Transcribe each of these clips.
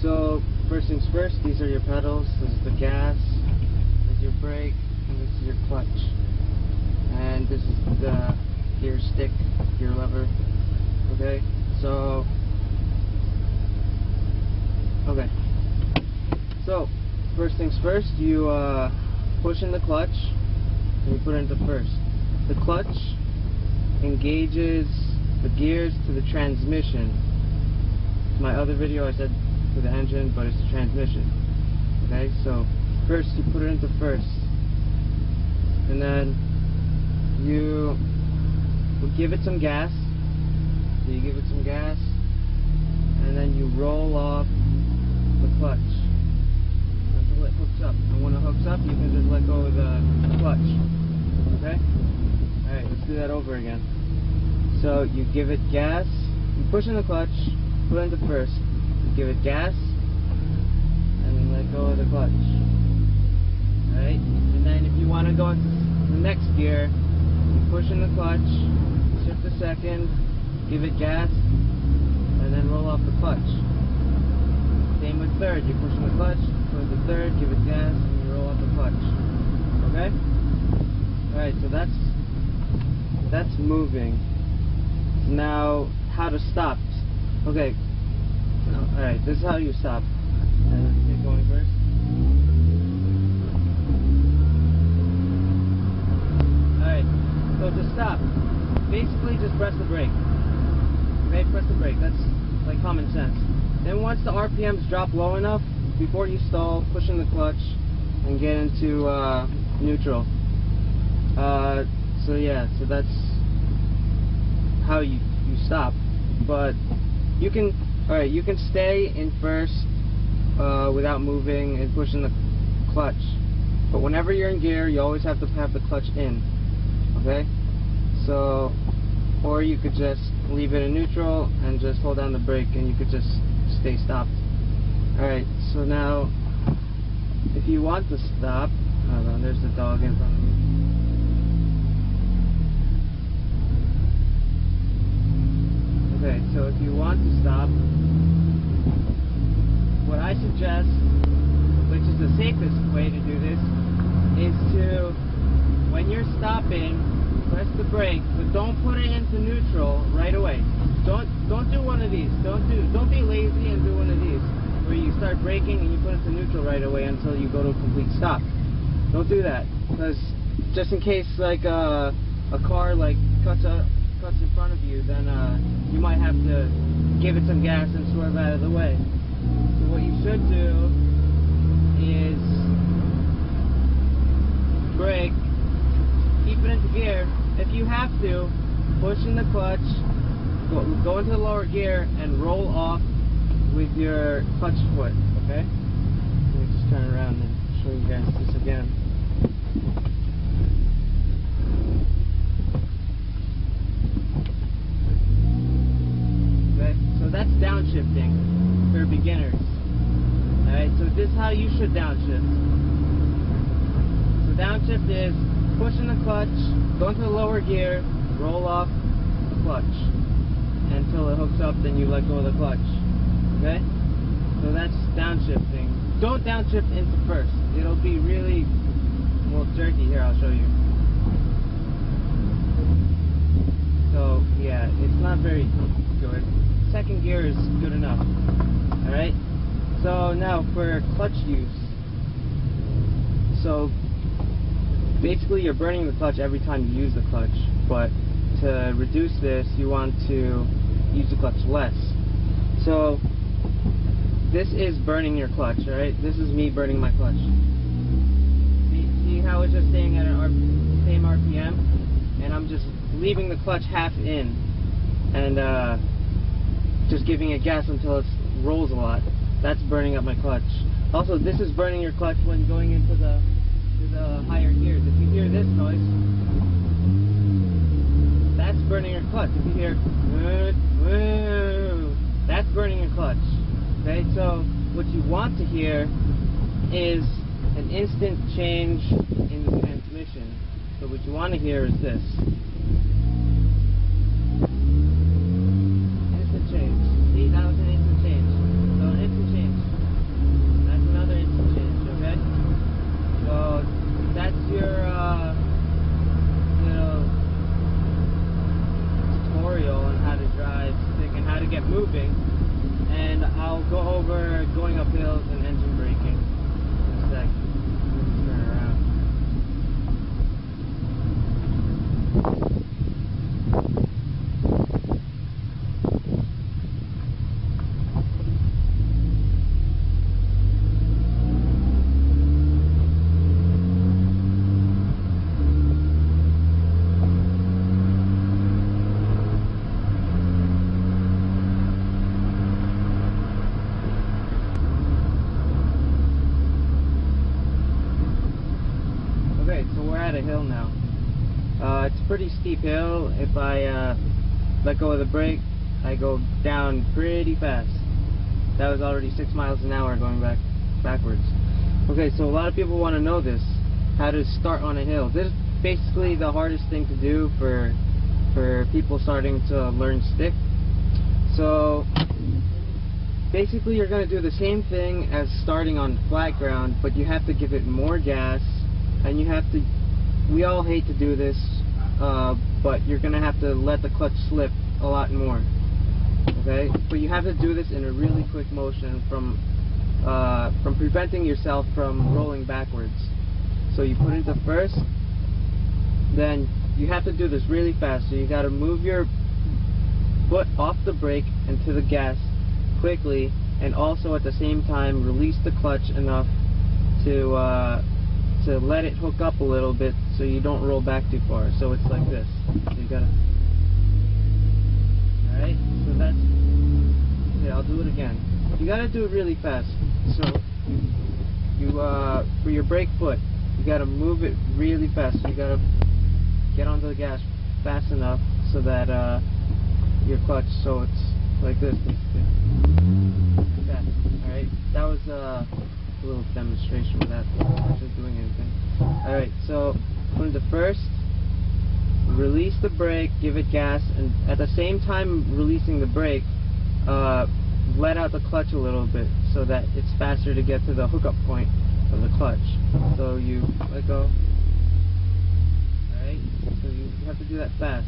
So first things first, these are your pedals, this is the gas, this is your brake, and this is your clutch. And this is the gear stick, gear lever. Okay, so first things first, you push in the clutch and you put it into first. The clutch engages the gears to the transmission. In my other video I said to the engine, but it's the transmission. Okay, so first you put it into first, and then you give it some gas. So you give it some gas, and then you roll off the clutch until it hooks up. And when it hooks up, you can just let go of the clutch. Okay? Alright, let's do that over again. So you give it gas, you push in the clutch, put it into first. You give it gas, and then let go of the clutch. Alright? And then if you want to go into the next gear, you push in the clutch, shift a second, give it gas, and then roll off the clutch. Same with third, you push in the clutch, go to the third, give it gas, and you roll off the clutch. Okay? Alright, so that's moving. Now, how to stop. Okay. Alright, this is how you stop. Let's get going first. Alright, so to stop, basically just press the brake. Okay, press the brake. That's like common sense. Then once the RPMs drop low enough, before you stall, push in the clutch and get into neutral. So yeah, so that's how you stop. But you can stay in first without moving and pushing the clutch. But whenever you're in gear, you always have to have the clutch in. Okay? So, or you could just leave it in neutral and just hold down the brake and you could just stay stopped. Alright, so now if you want to stop, hold on, there's the dog in front of me. Okay, so if you want to stop, what I suggest, which is the safest way to do this, is to, when you're stopping, press the brake, but don't put it into neutral right away. Don't do one of these. Don't be lazy and do one of these where you start braking and you put it to neutral right away until you go to a complete stop. Don't do that, because just in case like a car like cuts in front of you, then you might have to give it some gas and swerve out of the way. So what you should do is brake, keep it into gear. If you have to, push in the clutch, go into the lower gear and roll off with your clutch foot, okay? Let me just turn around and show you guys this again. Okay, so that's downshifting for beginners. Alright, so this is how you should downshift. So downshift is push in the clutch, go into the lower gear, roll off the clutch until it hooks up, then you let go of the clutch. Okay? So that's downshifting. Don't downshift into first. It'll be really, well, jerky. Here, I'll show you. So, yeah, it's not very good. Second gear is good enough. Alright? So, now for clutch use. So, basically you're burning the clutch every time you use the clutch, but to reduce this you want to use the clutch less. So this is burning your clutch, alright? This is me burning my clutch. See how it's just staying at the same RPM? And I'm just leaving the clutch half in and just giving it gas until it rolls a lot. That's burning up my clutch. Also, this is burning your clutch when going into the higher gears. If you hear this noise, that's burning your clutch. If you hear that's burning your clutch. Okay, so what you want to hear is an instant change in the transmission. So what you want to hear is this. Instant change. See, that was an instant change. So an instant change. get moving, and I'll go over going up hills and engine braking in a sec. Let's turn around. Okay, so we're at a hill now. It's a pretty steep hill. If I let go of the brake, I go down pretty fast. That was already 6 miles an hour going backwards. Okay, so a lot of people want to know this, how to start on a hill. This is basically the hardest thing to do for people starting to learn stick. So basically you're going to do the same thing as starting on flat ground, but you have to give it more gas, and you have to, we all hate to do this, but you're going to have to let the clutch slip a lot more. Okay, but you have to do this in a really quick motion from preventing yourself from rolling backwards. So you put into first, then you have to do this really fast. So you got to move your foot off the brake and to the gas quickly, and also at the same time release the clutch enough to let it hook up a little bit so you don't roll back too far. So it's like this. So you gotta. Alright, so that's. Okay, I'll do it again. You gotta do it really fast. So you for your brake foot, you gotta move it really fast. So you gotta get onto the gas fast enough so that your clutch, so it's like this. Alright, that was a little demonstration without actually doing anything. Alright, so put into first, release the brake, give it gas, and at the same time releasing the brake, let out the clutch a little bit so that it's faster to get to the hookup point of the clutch. So you let go. Alright, so you have to do that fast.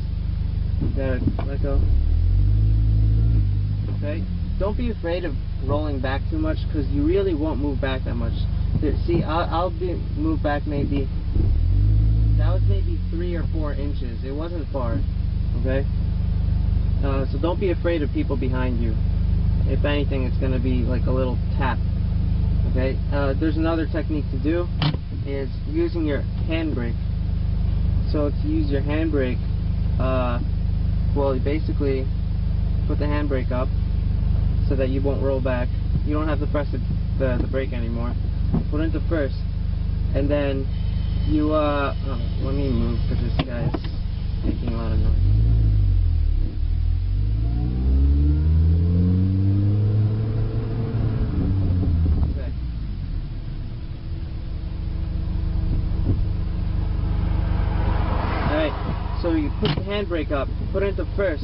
You gotta let go. Okay, don't be afraid of rolling back too much, because you really won't move back that much. See, I'll move back maybe, that was maybe 3 or 4 inches. It wasn't far. Okay, so don't be afraid of people behind you. If anything, it's going to be like a little tap. Okay, there's another technique to do, is using your handbrake. So to use your handbrake, well, you basically put the handbrake up so that you won't roll back. You don't have to press the brake anymore. Put it into first, and then you let me move because this guy's making a lot of noise. Okay. Alright, so you put the handbrake up, put it into first,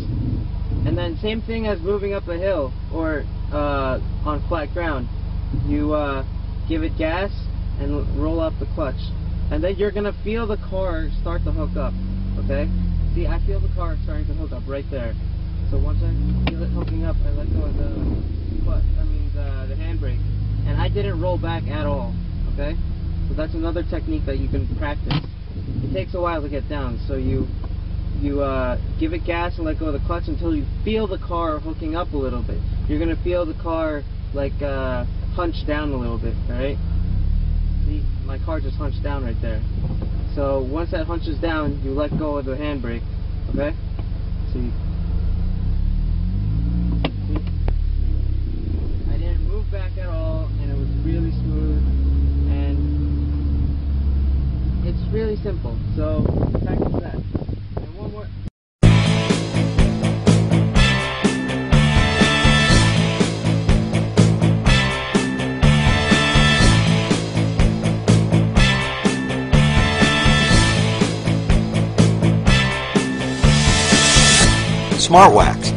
and then same thing as moving up a hill or on flat ground. You give it gas and roll up the clutch, and then you're gonna feel the car start to hook up. Okay, see, I feel the car starting to hook up right there. So once I feel it hooking up, I let go of the clutch, the handbrake, and I didn't roll back at all. Okay, so that's another technique that you can practice. It takes a while to get down, so you give it gas and let go of the clutch until you feel the car hooking up a little bit. You're gonna feel the car like hunch down a little bit. Alright, see, my car just hunched down right there. So once that hunches down, you let go of the handbrake. Okay, see, I didn't move back at all, and it was really smooth, and it's really simple. So practice that. And one more. Smart Wax.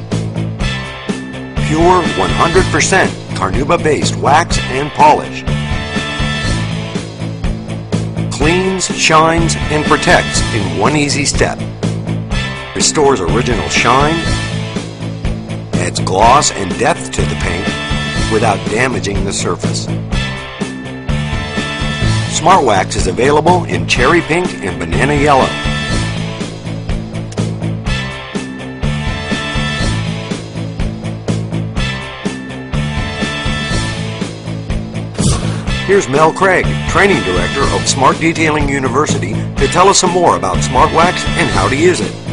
Pure 100% carnauba based wax and polish. Cleans, shines, and protects in one easy step. Restores original shine adds gloss and depth to the paint without damaging the surface. Smart Wax is available in cherry pink and banana yellow. Here's Mel Craig, Training Director of Smart Detailing University, to tell us some more about Smart Wax and how to use it.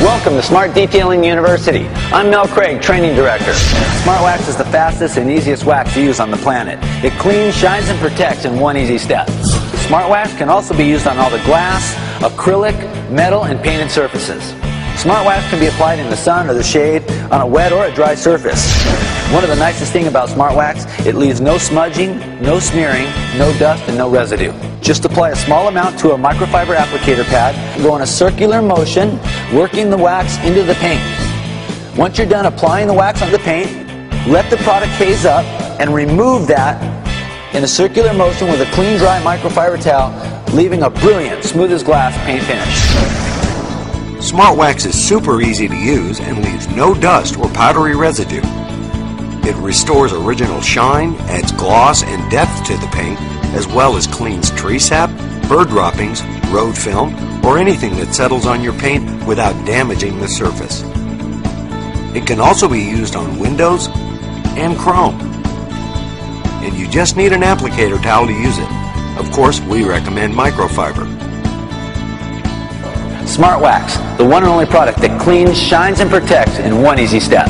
Welcome to Smart Detailing University. I'm Mel Craig, Training Director. Smart Wax is the fastest and easiest wax to use on the planet. It cleans, shines, and protects in one easy step. Smart Wax can also be used on all the glass, acrylic, metal, and painted surfaces. Smart Wax can be applied in the sun or the shade, on a wet or a dry surface. One of the nicest things about Smart Wax, it leaves no smudging, no smearing, no dust, and no residue. Just apply a small amount to a microfiber applicator pad, go in a circular motion, working the wax into the paint. Once you're done applying the wax on the paint, let the product haze up and remove that in a circular motion with a clean, dry microfiber towel, leaving a brilliant, smooth as glass paint finish. Smart Wax is super easy to use and leaves no dust or powdery residue. It restores original shine, adds gloss and depth to the paint, as well as cleans tree sap, bird droppings, road film, or anything that settles on your paint without damaging the surface. It can also be used on windows and chrome. And you just need an applicator towel to use it. Of course, we recommend microfiber. Smart Wax, the one and only product that cleans, shines, and protects in one easy step.